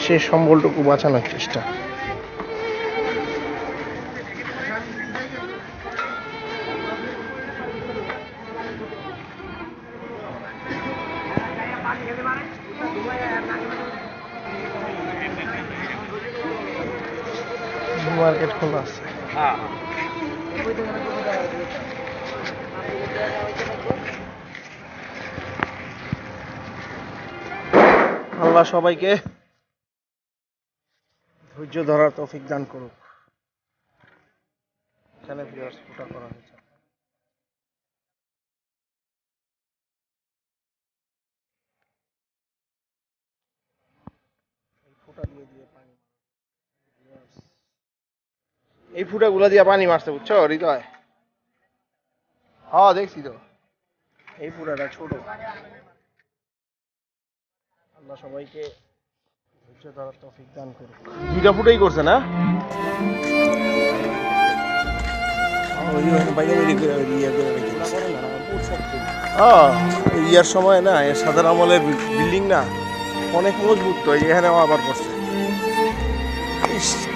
শেষ সম্বলটুকু বাঁচানোর চেষ্টা। মার্কেট খোলা আছে। আল্লাহ সবাইকে ধৈর্য ধরার তৌফিক দান করুক। এখানে ফুটা করা হয়েছে। এই ফুটাগুলা দিয়ে পানি মারছে, বুঝছো হৃদয়? হ্যাঁ দেখছি তো, এই ফুটাটা ছোট। আল্লাহ সবাইকে ধৈর্য ধরার তৌফিক দান করুক। দুইটা ফুটাই করছে না? ইয়ার সময় না, সাধারণ আমলের বিল্ডিং না, অনেক মজবুত তো, এখানে আবার করছে।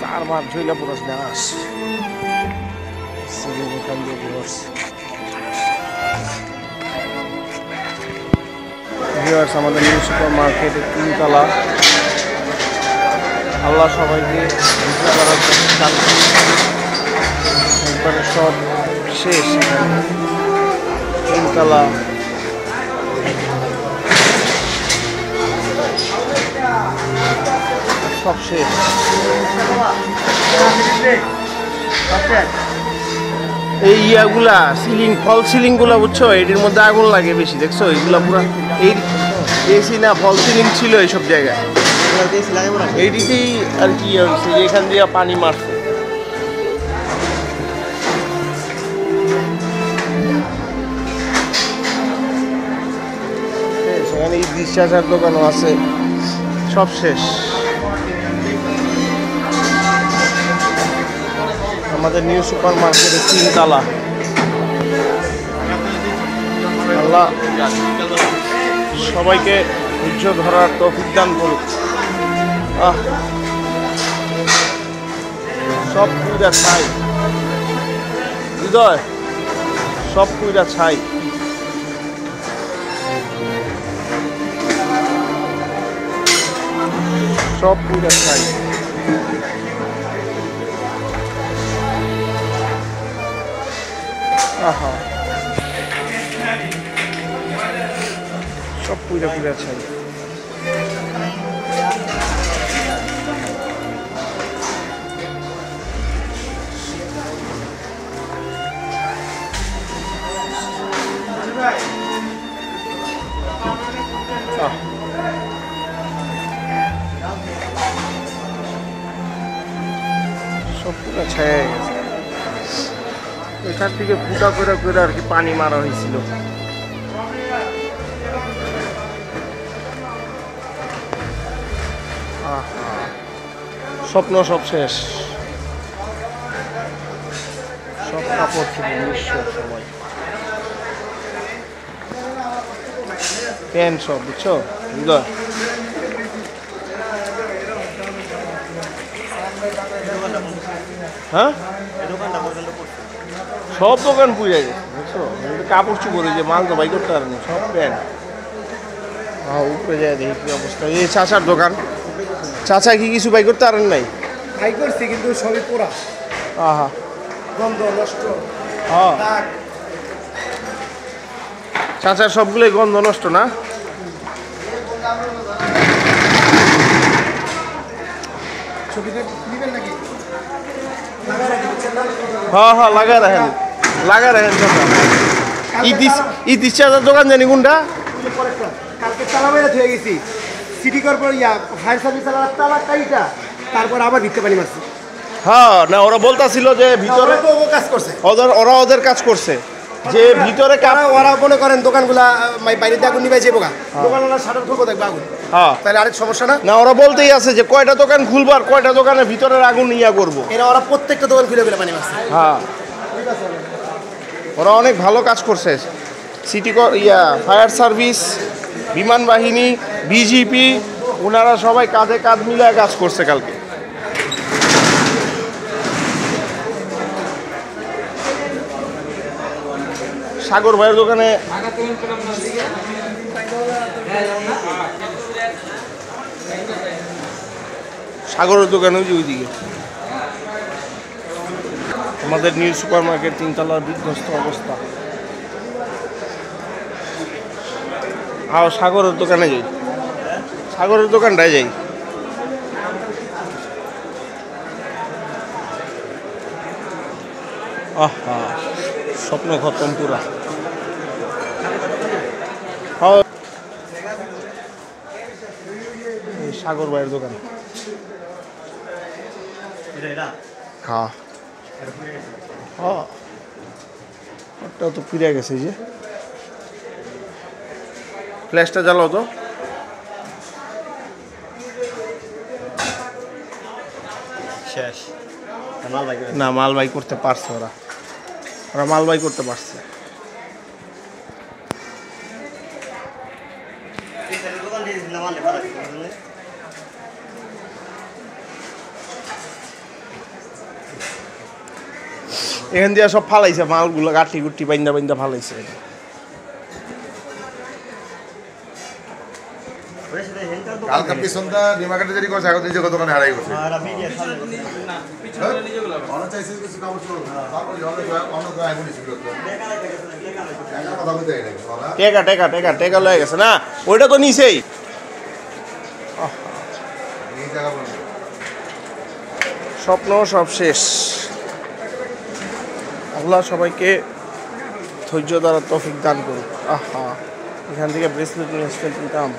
তার মার ঝইলা পুরো নাশ। আমাদের নিউ সুপার মার্কেট 3 তলা। আল্লাহ সবাইকে একবারে সব শেষ। 3 তলা সব শেষ। এই ইয়াগুলা সিলিং, ফল সিলিং গুলা বুঝছো, এটির মধ্যে আগুন লাগে বেশি, দেখছো? এইগুলা পুরো এই এসি না, ফল সিলিং ছিল এইসব জায়গায়। এইটিতেই আর কি হয়েছে, এখান দিয়ে পানি মারছে। সেখানে এই ডিসচার্জার দোকানও আছে, সব শেষ। আমাদের নিউ সুপার মার্কেটে 3 তলা। আল্লাহ সবাইকে ধৈর্য ধরার তৌফিক দান করুক। সব পুইরা ছাই হৃদয়, সব পুইরা ছাই। সব পুইরা ছাই। আহা, সব পুইরা পুইরা ছাই। সব পুরা ছায়া গেছে। এখান থেকে ফুটা করে করে আর কি পানি মারা হয়েছিল। স্বপ্ন সব শেষ, সব কাপড় ছিল নিঃস্ব সবাই, প্যান্ট সব, বুঝছো? হ্যাঁ, সব দোকান পুড়ে গেছে, বুঝছো? কাপড় চুপড়ে যে মাল তো বাই করতে পারেনি, সব প্যান্ট। হ্যাঁ, উপরে যায় দেখি কি অবস্থা। এই চাচার দোকান, চাচা কি কিছু বাই করতে পারেন নাই? বাই করছি কিন্তু সবই পোড়া। আহা, গন্ধ নষ্ট। হ্যাঁ, চাচার সবগুলোই গন্ধ নষ্ট না? হ্যাঁ হ্যাঁ, লাগা রাখেন, লাগা রাখেন চাচা। ই চাচার দোকান জানি কোনটা? কালকে তালা মেরে ধুয়ে গেছি, সিটি কর্পোরেশন ফায়ার সার্ভিস তালা কাইটা, তারপর আবার ভিতরে পানি মারছি। হ্যাঁ, না ওরা বলতাছিল যে ভিতরে কাজ করছে, ওরা ওদের কাজ করছে, যে ভিতরে ওরা মনে করেন দোকানগুলা বাইরে দিয়ে আগুন নিবাই যাবো, দোকানওয়ালা শাটার খুলবো, দেখবো আগুন। হ্যাঁ, তাহলে আরেক সমস্যা না? না, ওরা বলতেই আছে যে কয়টা দোকান খুলবো আর কয়টা দোকানের ভিতরের আগুন ইয়া করবো। এরা ওরা প্রত্যেকটা দোকান খুলে খুলে পানি মারছে। হ্যাঁ, ওরা অনেক ভালো কাজ করছে। সিটি ফায়ার সার্ভিস, বিমান বাহিনী, বিজিপি, ওনারা সবাই কাঁধে কাঁধ মিলায় কাজ করছে কালকে। সাগর ভাইয়ের দোকানে সাগরের দোকানে ওইদিকে আমাদের নিউ সুপার মার্কেট 3 তলার বিধ্বস্ত অবস্থা। আর সাগরের দোকানে যাই, সাগরের দোকানটায় যাই। আহা স্বপ্ন খতম পুরা। সাগর ভাইয়ের দোকান। হ্যাঁ ওটাও তো ফিরে গেছে। যে ফ্ল্যাশটা জ্বালাও তো। শেষ না মালবাই করতে পারছে ওরা, ওরা মালবাই করতে পারছে। এখান দিয়ে সব ফালাইছে মালগুলো, গাঠি গুটি বাইন্দা বাইন্দা ফালাইছে। কালকে পিছনটা ডিমার্কেটে যেটি করছে এখন নিজেকে দোকানে হারাই করছে। টেকা টেকা টেকা টেকা লয়ে গেছে না, ওইটা তো নিছেই। স্বপ্ন সব শেষ। আল্লাহ সবাইকে ধৈর্য দ্বারা তৌফিক দান করুক। আহা এখান থেকে ব্রেসলেট নিয়ে আসতে দিতাম।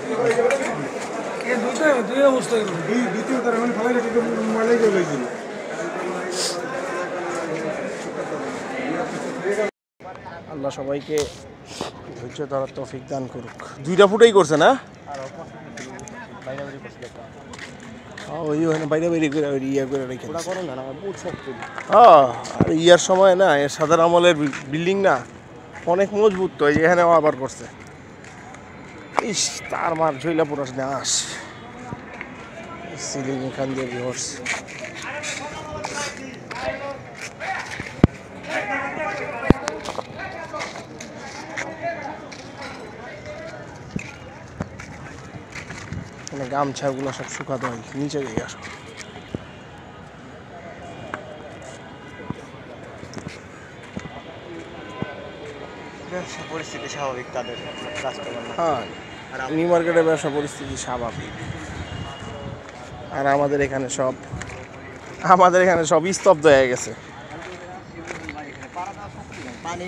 আল্লাহ সবাইকে ধৈর্য ধরার তৌফিক দান করুক। 2টা ফুটাই করছে না, ওই ওখানে বাইরে বাইরে করে ইয়া করে রেখে ইয়ার সময় না, এর সাদার আমলের বিল্ডিং না অনেক মজবুত, তো এখানেও আবার করছে। ইস তার মার ঝইলা পুরো নাশ সিলিং এখান দিয়ে ভিউয়ার্স। মানে গামছাগুলো সব শুকাতে হয়, নিচে দিয়ে আসো। ব্যবসা পরিস্থিতি স্বাভাবিক তাদের কাস্টমার। হ্যাঁ নিউ মার্কেটের ব্যবসা পরিস্থিতি স্বাভাবিক, আর আমাদের এখানে সব স্তব্ধ হয়ে গেছে। পানি